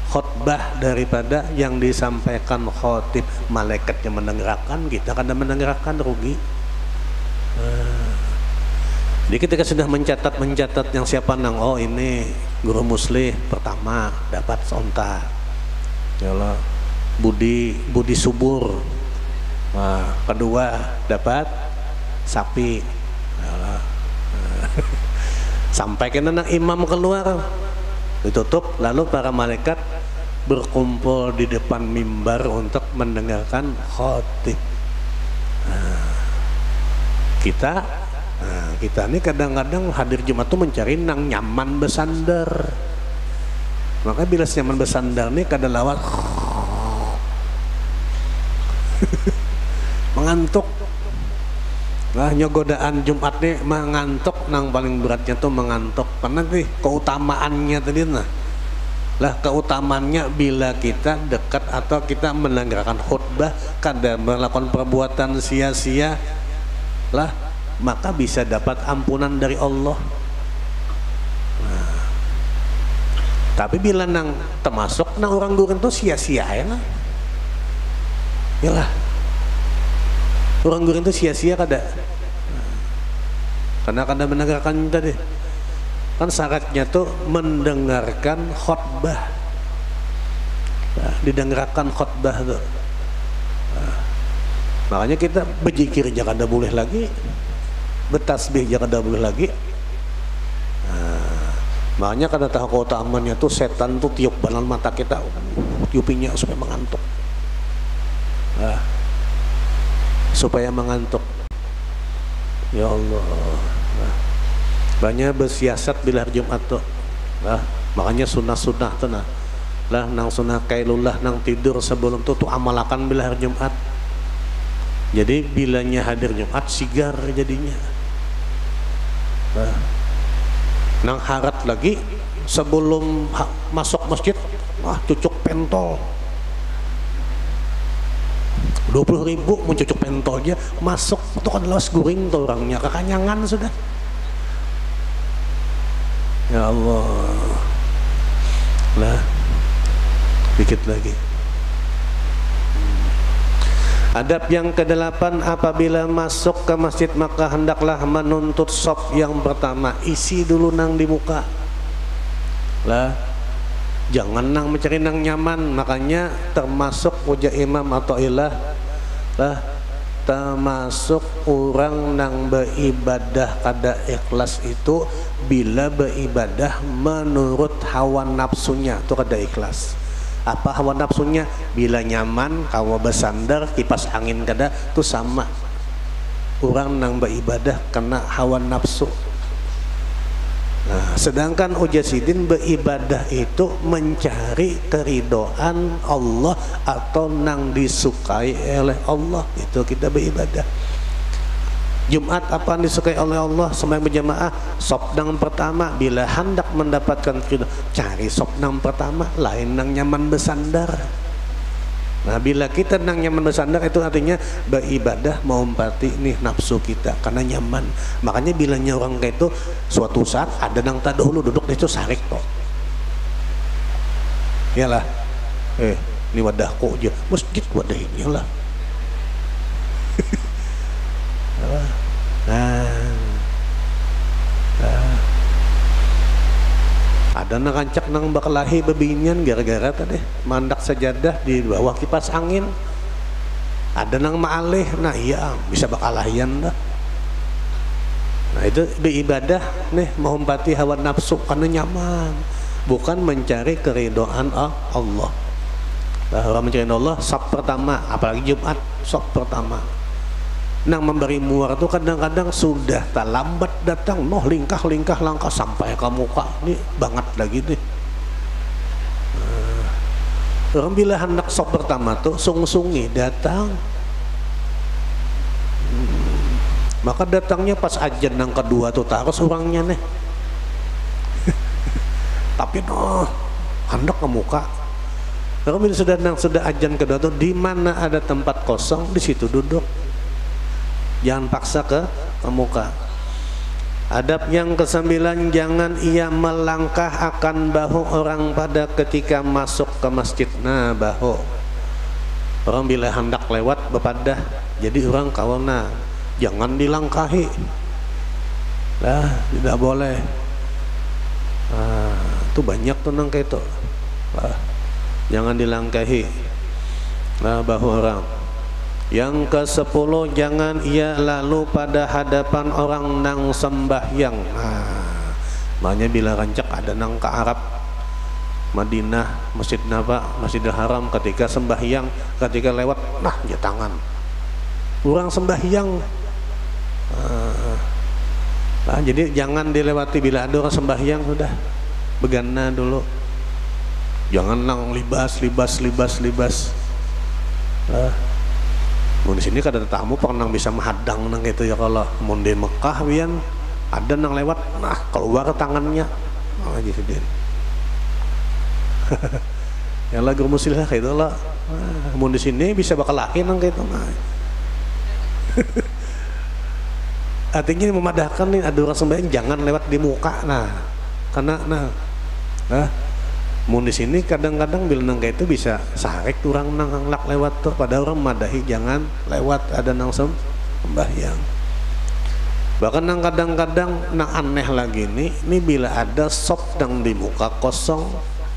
khutbah daripada yang disampaikan khatib. Malaikatnya mendengarkan, kita kada mendengarkan, rugi. Jadi ketika sudah mencatat yang siapa nang, oh ini guru muslih pertama dapat onta, ya Allah, budi subur, nah, kedua dapat sapi, ya Allah. Sampai kena nang imam keluar ditutup, lalu para malaikat berkumpul di depan mimbar untuk mendengarkan khatib. Kita ini kadang-kadang hadir Jumat tuh mencari nang nyaman bersandar. Maka bila nyaman bersandar nih kada lawat mengantuk. Nah, nyogodaan Jumat nih mengantuk, nang paling beratnya tuh mengantuk. mana nih keutamaannya tadi nah. Lah keutamaannya bila kita dekat atau kita mendengarkan khutbah kada melakukan perbuatan sia-sia lah, maka bisa dapat ampunan dari Allah. Nah, tapi bila nang termasuk nang orang guring itu sia-sia ya lah. Yalah. Orang guring itu sia-sia kada. Karena kada mendengarkan tadi. Kan syaratnya tuh mendengarkan khutbah. Nah, didengarkan khutbah tuh. Nah, makanya kita berzikir jangan ada boleh lagi, bertasbih jangan ada boleh lagi. Nah, makanya kada tahu keutamaannya tuh setan tuh tiup banan mata kita, tiupinya supaya mengantuk. Nah, supaya mengantuk. Ya Allah. Nah, banyak bersiasat bila hari Jumat tuh. Nah, makanya sunnah-sunnah tuh nah. Lah nang sunnah kailullah nang tidur sebelum tuh amalakan bila hari Jumat. Jadi bilanya hadir Jumat sigar jadinya. Nah, nang harat lagi sebelum masuk masjid, cucuk pentol. 20.000 mau cucuk pentol aja masuk tuh kan lawas guring tuh orangnya kekanyangan sudah. Ya Allah. Lah dikit lagi. Adab yang ke-8, apabila masuk ke masjid maka hendaklah menuntut shop yang pertama, isi dulu nang di muka. Lah jangan nang mencari nang nyaman, makanya termasuk wajah imam atau ilah lah termasuk orang nang beribadah kada ikhlas itu bila beribadah menurut hawa nafsunya itu kada ikhlas. Apa hawa nafsunya? Bila nyaman kawa bersandar kipas angin kada itu sama orang nang beribadah kena hawa nafsu. Nah, sedangkan Ujasidin beribadah itu mencari keridhaan Allah atau nang disukai oleh Allah, itu kita beribadah. Jumat apa yang disukai oleh Allah? Sembahyang berjamaah sop nang pertama bila hendak mendapatkan keridhaan, cari sop nang pertama, lain nang nyaman bersandar. Nah, bila kita nang nyaman bersandar itu artinya beribadah mengumpati nih nafsu kita karena nyaman. Makanya bilangnya orang kayak itu suatu saat ada nang tak dahulu duduk di situ sarik kok. Iyalah. Ini wadahku aja. Masjid wadahnya lah. Ada nang kancak nang bakalahi bebinian gara-gara tadi mandak sajadah di bawah kipas angin. Ada nang maalih, nah iya bisa bakalahian dah. Nah itu beribadah nih menghormati hawa nafsu karena nyaman, bukan mencari keridhaan Allah. Bahwa mencari Allah sop pertama, apalagi Jumat sop pertama. Nang memberi muar tuh kadang-kadang sudah tak lambat datang, lingkah langkah sampai ke muka ini banget lagi nih. Orang bila hendak sop pertama tuh sung-sungi datang. Maka datangnya pas ajan nang kedua tuh terus orangnya nih. Tapi hendak ke muka. Orang bila sudah ajan kedua tuh di mana ada tempat kosong di situ duduk. Jangan paksa ke muka. Adab yang ke-9, jangan ia melangkah akan bahu orang pada ketika masuk ke masjid. Nah, bahu orang bila hendak lewat bepadah, jadi orang kawana jangan dilangkahi lah, tidak boleh. Itu banyak tuh nang kayak itu jangan dilangkahi lah bahu orang. Yang ke-10, jangan ia lalu pada hadapan orang nang sembahyang. Makanya bila rancak ada nang ke Arab Madinah, Masjid Nabawi, Masjidil Haram, ketika sembahyang, ketika lewat, nah ya tangan orang sembahyang. Jadi jangan dilewati bila ada orang sembahyang, sudah begana dulu. Jangan nang libas. Di sini kada tamu pernah bisa menghadang nang itu ya kalau mau di Mekah wian ada nang lewat, nah keluar tangannya, oh, gitu deh. Yang lagu muslim kayak itu lah, mau di sini bisa bakal lahir nang kayak itu. Nah. Artinya memadahkan nih, ada orang sembahyang jangan lewat di muka, nah karena mau di sini kadang-kadang bila nang kayak itu bisa sarek orang nang lak lewat tuh, pada orang madahi jangan lewat ada nang sembahyang. Bahkan nang kadang-kadang nang aneh lagi nih bila ada sop nang di muka kosong,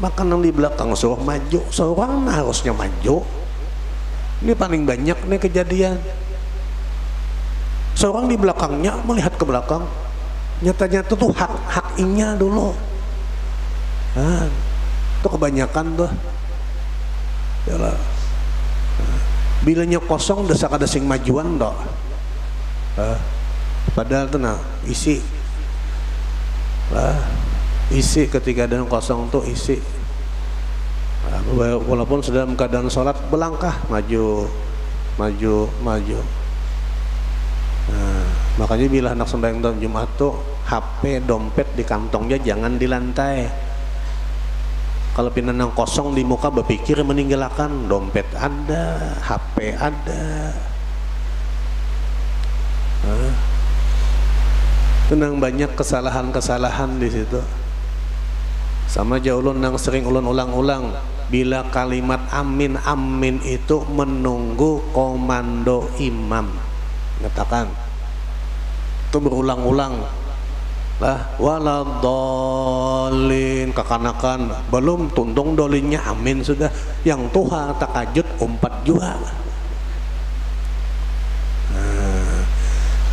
maka nang di belakang suruh maju, seorang harusnya maju. Ini paling banyak nih kejadian. Seorang di belakangnya melihat ke belakang, nyata-nyata tuh hak-haknya dulu. Nah, itu kebanyakan tuh. Yalah. Bilanya kosong desak ada sing majuan dok. Padahal tuh nah isi. Isi ketika ada yang kosong tuh isi. Walaupun sudah dalam keadaan sholat belangkah maju. Nah, makanya bila anak sembahyang dalam Jumat tuh HP, dompet di kantongnya jangan di lantai. Kalau pinang kosong di muka berpikir meninggalkan, dompet ada, HP ada. Tenang banyak kesalahan-kesalahan di situ. Sama aja ulun yang sering ulun ulang-ulang, bila kalimat amin itu menunggu komando imam. Mengatakan itu berulang-ulang lah, waladhalin kekanakan belum tuntung dolinnya amin sudah, yang tuha takajud umpat jua.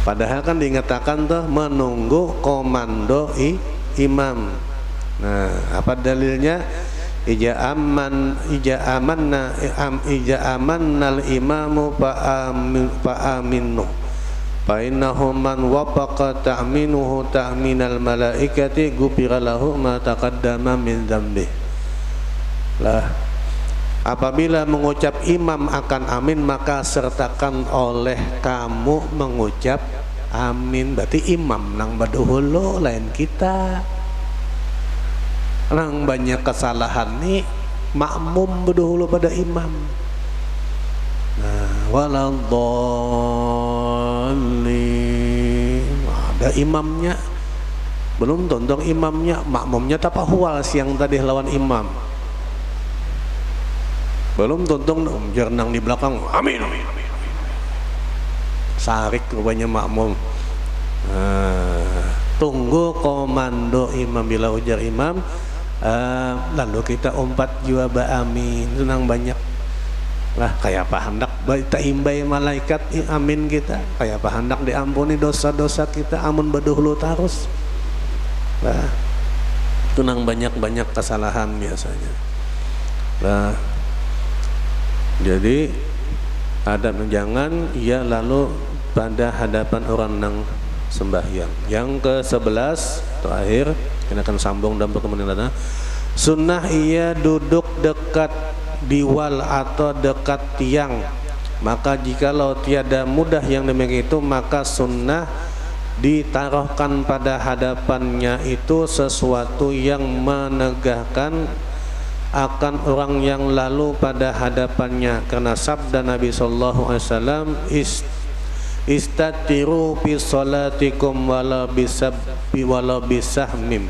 Padahal kan dinyatakan tuh menunggu komando imam. Nah, apa dalilnya? Ija amannal imamu fa aminu fa innahu man wafaqa ta'minuhu ta'minal malaikati ghufira lahu ma taqaddama min dzambi. Lah, apabila mengucap imam akan amin, maka sertakan oleh kamu mengucap amin. Berarti imam nang baduhulu lain kita. Nang banyak kesalahan nih makmum berdahulu pada imam. Nah, waladhalin ada imamnya, belum tonton imamnya, makmumnya tapahwal siang tadi lawan imam, belum tonton jernang di belakang amin. Sarik rupanya makmum. Tunggu komando imam, bila ujar imam lalu kita umpat jua amin. Senang banyak lah, kayak apa hendak baita imbai malaikat amin kita, kayak apa hendak diampuni dosa-dosa kita amun baduhlu tarus lah. Tenang banyak kesalahan biasanya lah. Jadi ada jangan ia lalu pada hadapan orang nang sembahyang. Yang ke-11 terakhir, kita akan sambung dalam pertemuan yang datang. Sunnah ia duduk dekat diwal atau dekat tiang. Maka jikalau tiada mudah yang demikian itu, maka sunnah ditaruhkan pada hadapannya itu sesuatu yang menegahkan akan orang yang lalu pada hadapannya, karena sabda Nabi sallallahu alaihi wasallam, istatiru fi salatikum wala bisahmim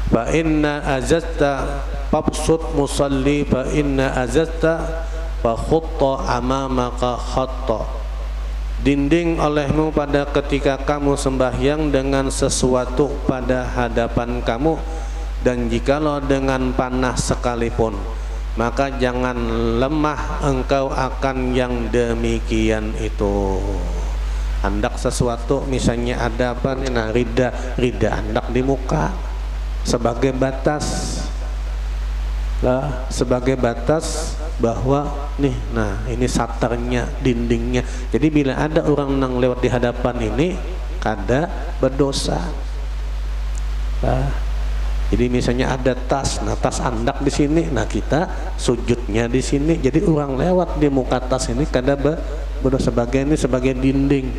fa inna azasta fabsut musalli fa inna azasta fa khutta amamaka khatta. Dinding olehmu pada ketika kamu sembahyang dengan sesuatu pada hadapan kamu, dan jikalau dengan panah sekalipun, maka jangan lemah engkau akan yang demikian itu. Hendak sesuatu misalnya ada apa nih, nah rida hendak di muka sebagai batas lah, sebagai batas bahwa nih, nah ini satarnya, dindingnya. Jadi bila ada orang nang lewat di hadapan ini kada berdosa lah. Jadi misalnya ada tas, nah tas andak di sini, nah kita sujudnya di sini. Jadi orang lewat di muka tas ini kada berdosa, sebagai ini sebagai dinding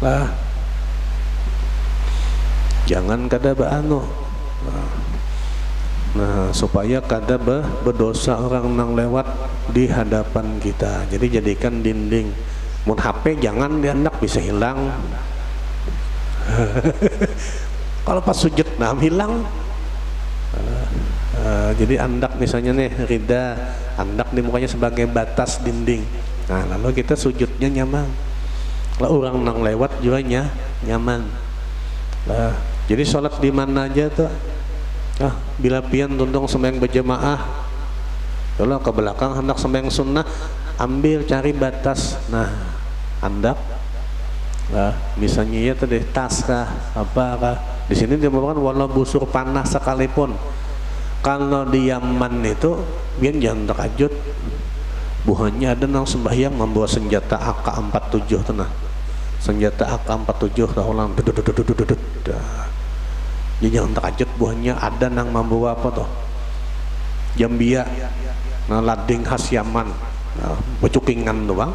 lah. jangan kada anu. Nah, supaya kada berdosa orang nang lewat di hadapan kita. Jadi jadikan dinding. Mun HP jangan diandak bisa hilang. Kalau pas sujud nah hilang. Jadi andak misalnya nih rida, andak di mukanya sebagai batas dinding. Nah, lalu kita sujudnya nyaman. Kalau orang nang lewat juga nyaman. Nah, jadi sholat di mana aja tuh. Bila pian tundong sembahyang berjamaah, kalau ke belakang hendak sembahyang sunnah, ambil cari batas. Nah, hendak, misalnya ya tadi tas kah, apa kah? Di sini dia merupakan walau busur panah sekalipun. Kalau di Yaman itu, biar jangan terkajut. Buhannya ada nang sembahyang membawa senjata AK-47 tuh nah. Senjata AK-47 dah ulang jadi jangan terkejut buahnya ada nang membawa apa tuh jambia nah lading khas Yaman nah, becukingan tuh bang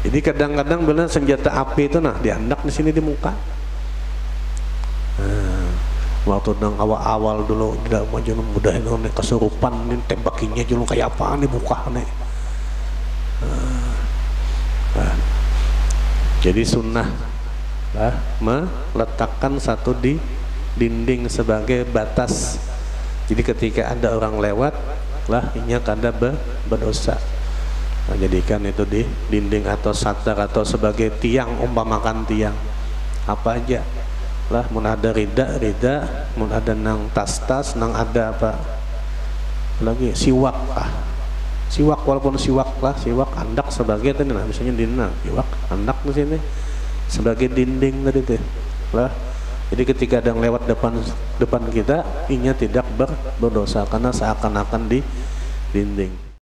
jadi kadang-kadang benar senjata api itu nah diandak di sini di muka waktu nang awal-awal dulu tidak maju mudah itu nih kesurupan nih tembakinya dulu kayak apa nih muka nih jadi sunnah meletakkan satu di dinding sebagai batas. Jadi ketika ada orang lewat lah inya kada berdosa. Nah, jadikan itu di dinding atau satar atau sebagai tiang, umpamakan tiang apa aja lah, mun ada rida, mun ada nang tas, nang ada apa lagi siwak siwak walaupun siwak andak sebagai tadi nah misalnya dina siwak andak di sini sebagai dinding tadi tuh lah. Jadi ketika ada yang lewat depan kita inya tidak berdosa karena seakan-akan di dinding.